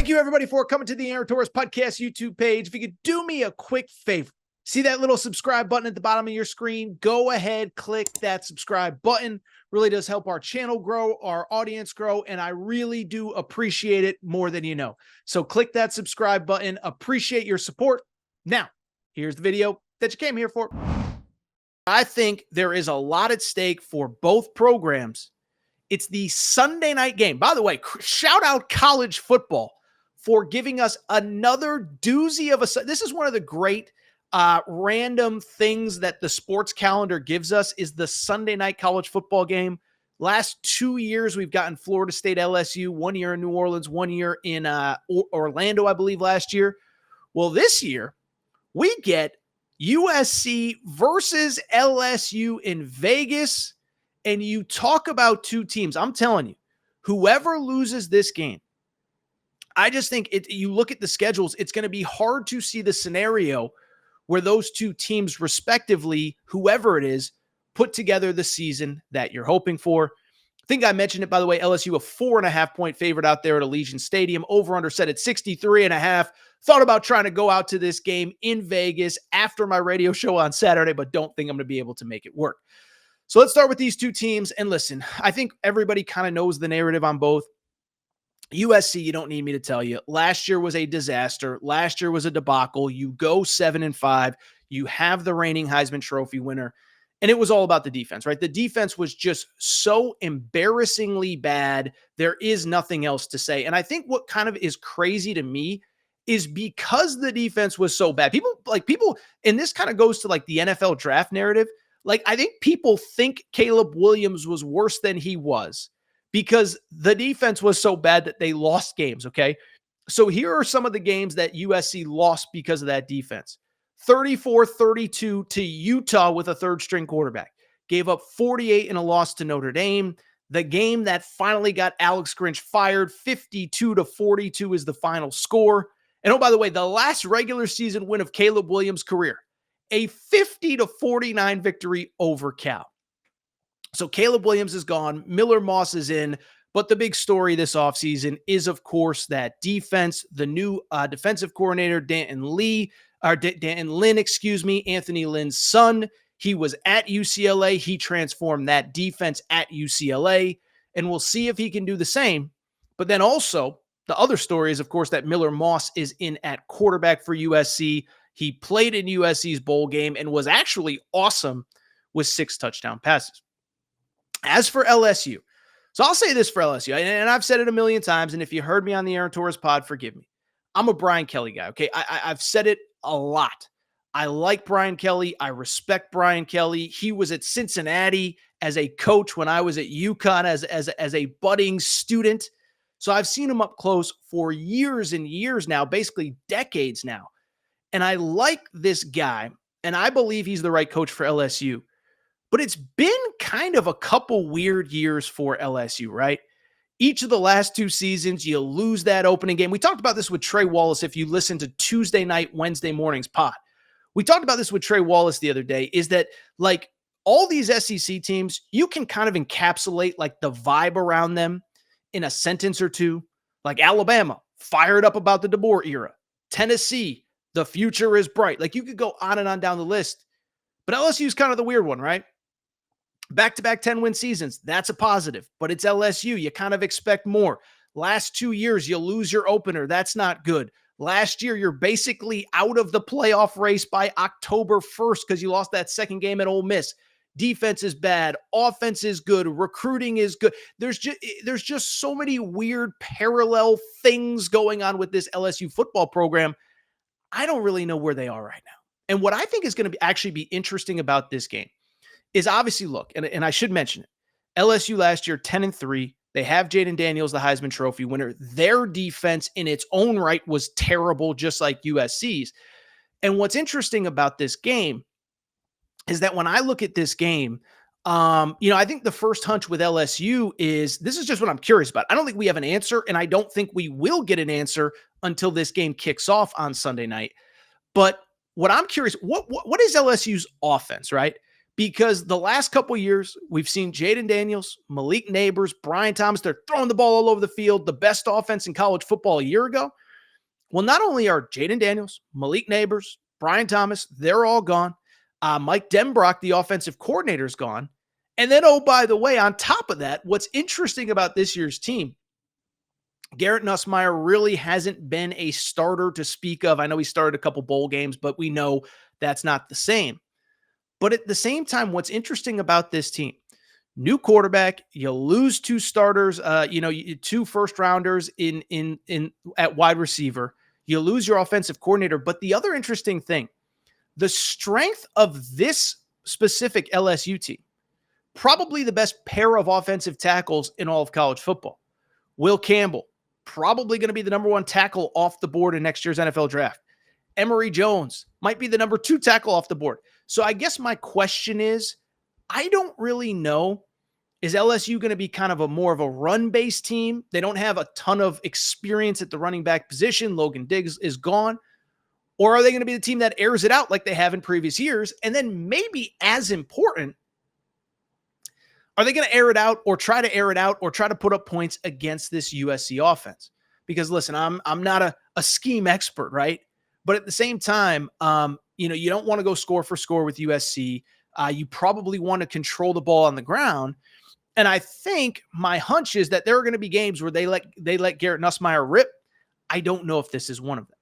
Thank you, everybody, for coming to the Aaron Torres Podcast YouTube page. If you could do me a quick favor, see that little subscribe button at the bottom of your screen? Go ahead, click that subscribe button. Really does help our channel grow, our audience grow, and I really do appreciate it more than you know. So click that subscribe button. Appreciate your support. Now, here's the video that you came here for. I think there is a lot at stake for both programs. It's the Sunday night game. By the way, shout out college football for giving us another doozy of a. This is one of the great random things that the sports calendar gives us is the Sunday night college football game. Last 2 years, we've gotten Florida State, LSU, 1 year in New Orleans, 1 year in Orlando, I believe, last year. Well, this year, we get USC versus LSU in Vegas. And you talk about two teams. I'm telling you, whoever loses this game, I just think you look at the schedules, it's going to be hard to see the scenario where those two teams respectively, whoever it is, put together the season that you're hoping for. I think I mentioned it, by the way, LSU, a 4.5-point favorite out there at Allegiant Stadium, over under set at 63.5. Thought about trying to go out to this game in Vegas after my radio show on Saturday, but don't think I'm going to be able to make it work. So let's start with these two teams. And listen, I think everybody kind of knows the narrative on both. USC, you don't need me to tell you. Last year was a disaster. Last year was a debacle. You go 7-5. You have the reigning Heisman Trophy winner. And it was all about the defense, right? The defense was just so embarrassingly bad. There is nothing else to say. And I think what kind of is crazy to me is because the defense was so bad. People, and this kind of goes to like the NFL draft narrative. Like, I think people think Caleb Williams was worse than he was because the defense was so bad that they lost games, okay? So here are some of the games that USC lost because of that defense. 34-32 to Utah with a third-string quarterback. Gave up 48 in a loss to Notre Dame. The game that finally got Alex Grinch fired, 52-42 is the final score. And oh, by the way, the last regular season win of Caleb Williams' career, a 50-49 victory over Cal. So Caleb Williams is gone. Miller Moss is in. But the big story this offseason is, of course, that defense. The new defensive coordinator, Anthony Lynn's son. He was at UCLA. He transformed that defense at UCLA. And we'll see if he can do the same. But then also, the other story is, of course, that Miller Moss is in at quarterback for USC. He played in USC's bowl game and was actually awesome with 6 touchdown passes. As for LSU, so I'll say this for LSU, and I've said it a million times, and if you heard me on the Aaron Torres pod, forgive me. I'm a Brian Kelly guy, okay? I've said it a lot. I like Brian Kelly. I respect Brian Kelly. He was at Cincinnati as a coach when I was at UConn as a budding student. So I've seen him up close for years and years now, basically decades now. And I like this guy, and I believe he's the right coach for LSU. But it's been kind of a couple weird years for LSU, right? Each of the last 2 seasons, you lose that opening game. We talked about this with Trey Wallace if you listen to Tuesday night, Wednesday morning's pod. We talked about this with Trey Wallace the other day, is that like all these SEC teams, you can kind of encapsulate like the vibe around them in a sentence or two. Like Alabama, fired up about the DeBoer era. Tennessee, the future is bright. Like you could go on and on down the list. But LSU is kind of the weird one, right? Back-to-back 10-win seasons, that's a positive. But it's LSU. You kind of expect more. Last 2 years, you lose your opener. That's not good. Last year, you're basically out of the playoff race by October 1st because you lost that second game at Ole Miss. Defense is bad. Offense is good. Recruiting is good. There's just so many weird parallel things going on with this LSU football program. I don't really know where they are right now. And what I think is going to actually be interesting about this game is obviously, look, and I should mention it, LSU last year, 10-3. They have Jaden Daniels, the Heisman Trophy winner. Their defense in its own right was terrible, just like USC's. And what's interesting about this game is that when I look at this game, I think the first hunch with LSU is, this is just what I'm curious about. I don't think we have an answer, and I don't think we will get an answer until this game kicks off on Sunday night. But what I'm curious, what is LSU's offense, right? because the last couple years, we've seen Jaden Daniels, Malik Neighbors, Brian Thomas, they're throwing the ball all over the field, the best offense in college football a year ago. Well, not only are Jaden Daniels, Malik Neighbors, Brian Thomas, they're all gone. Mike Denbrock, the offensive coordinator, is gone. And then, oh, by the way, on top of that, what's interesting about this year's team, Garrett Nussmeier really hasn't been a starter to speak of. I know he started a couple bowl games, but we know that's not the same. But at the same time, what's interesting about this team, new quarterback, you lose two starters, two first rounders in at wide receiver, you lose your offensive coordinator. But the other interesting thing, the strength of this specific LSU team, probably the best pair of offensive tackles in all of college football. Will Campbell, probably going to be the number one tackle off the board in next year's NFL draft. Emory Jones might be the number 2 tackle off the board. So I guess my question is, I don't really know. Is LSU going to be kind of a more of a run-based team? They don't have a ton of experience at the running back position. Logan Diggs is gone. Or are they going to be the team that airs it out like they have in previous years? And then maybe as important, are they going to air it out or try to air it out or try to put up points against this USC offense? Because listen, I'm not a scheme expert, right? But at the same time, you don't want to go score for score with USC. You probably want to control the ball on the ground. And I think my hunch is that there are going to be games where they let Garrett Nussmeier rip. I don't know if this is one of them.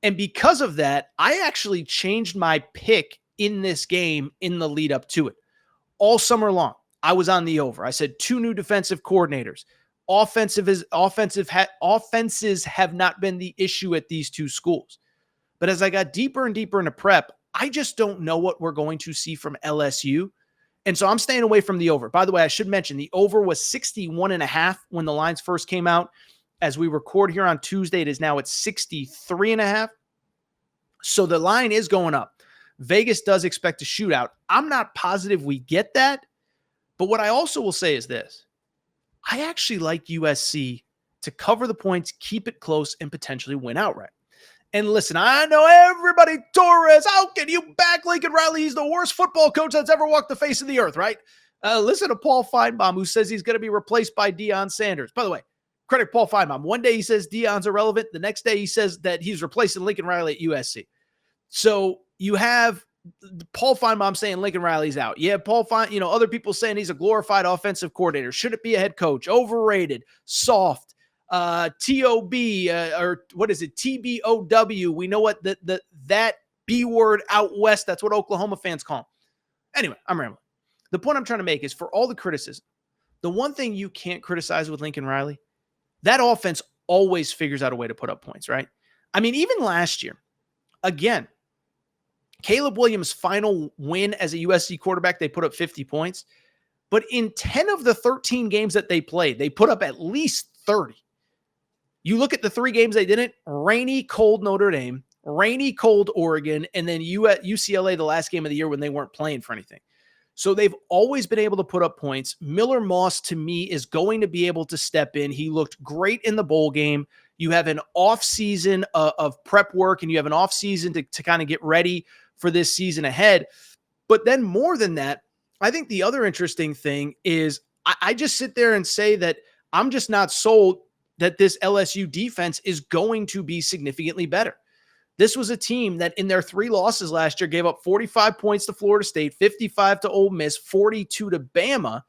And because of that, I actually changed my pick in this game in the lead up to it. All summer long, I was on the over. I said 2 new defensive coordinators. Offenses have not been the issue at these 2 schools. But as I got deeper and deeper into prep, I just don't know what we're going to see from LSU. And so I'm staying away from the over. By the way, I should mention the over was 61.5 when the lines first came out. As we record here on Tuesday, it is now at 63.5. So the line is going up. Vegas does expect a shootout. I'm not positive we get that. But what I also will say is this. I actually like USC to cover the points, keep it close, and potentially win outright. And listen, I know everybody, Torres, how can you back Lincoln Riley? He's the worst football coach that's ever walked the face of the earth, right? Listen to Paul Feinbaum, who says he's going to be replaced by Deion Sanders. By the way, credit Paul Feinbaum. One day he says Deion's irrelevant. The next day he says that he's replacing Lincoln Riley at USC. So you have Paul Feinbaum saying Lincoln Riley's out. Yeah, other people saying he's a glorified offensive coordinator. Should it be a head coach? Overrated, soft. TOB or what is it? TBOW. We know what that B word out west. That's what Oklahoma fans call him. Anyway, I'm rambling. The point I'm trying to make is for all the criticism, the one thing you can't criticize with Lincoln Riley, that offense always figures out a way to put up points, right? I mean, even last year, again, Caleb Williams' final win as a USC quarterback, they put up 50 points. But in 10 of the 13 games that they played, they put up at least 30. You look at the 3 games they didn't: rainy, cold Notre Dame, rainy, cold Oregon, and then UCLA the last game of the year when they weren't playing for anything. So they've always been able to put up points. Miller Moss, to me, is going to be able to step in. He looked great in the bowl game. You have an off season of prep work, and you have an off season to kind of get ready for this season ahead. But then more than that, I think the other interesting thing is I just sit there and say that I'm just not sold that this LSU defense is going to be significantly better. This was a team that in their 3 losses last year gave up 45 points to Florida State, 55 to Ole Miss, 42 to Bama.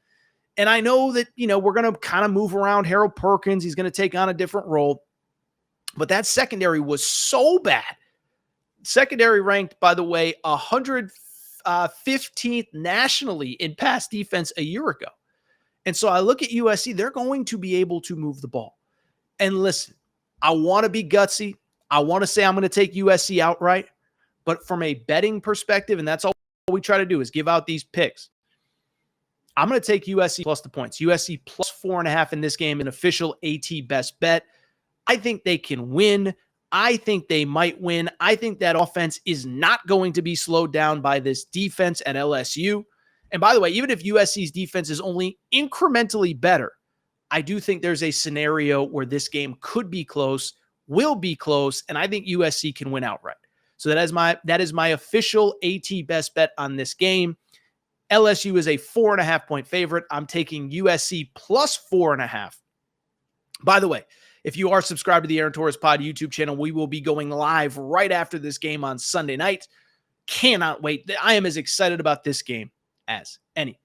And I know that, we're going to kind of move around Harold Perkins. He's going to take on a different role. But that secondary was so bad. Secondary ranked, by the way, 115th nationally in pass defense a year ago. And so I look at USC, they're going to be able to move the ball. And listen, I want to be gutsy. I want to say I'm going to take USC outright. But from a betting perspective, and that's all we try to do is give out these picks, I'm going to take USC plus the points. USC plus 4.5 in this game, an official AT best bet. I think they can win. I think they might win. I think that offense is not going to be slowed down by this defense at LSU. And by the way, even if USC's defense is only incrementally better, I do think there's a scenario where this game could be close, will be close, and I think USC can win outright. So that is my official AT best bet on this game. LSU is a 4.5-point favorite. I'm taking USC plus 4.5. By the way, if you are subscribed to the Aaron Torres Pod YouTube channel, we will be going live right after this game on Sunday night. Cannot wait. I am as excited about this game as any.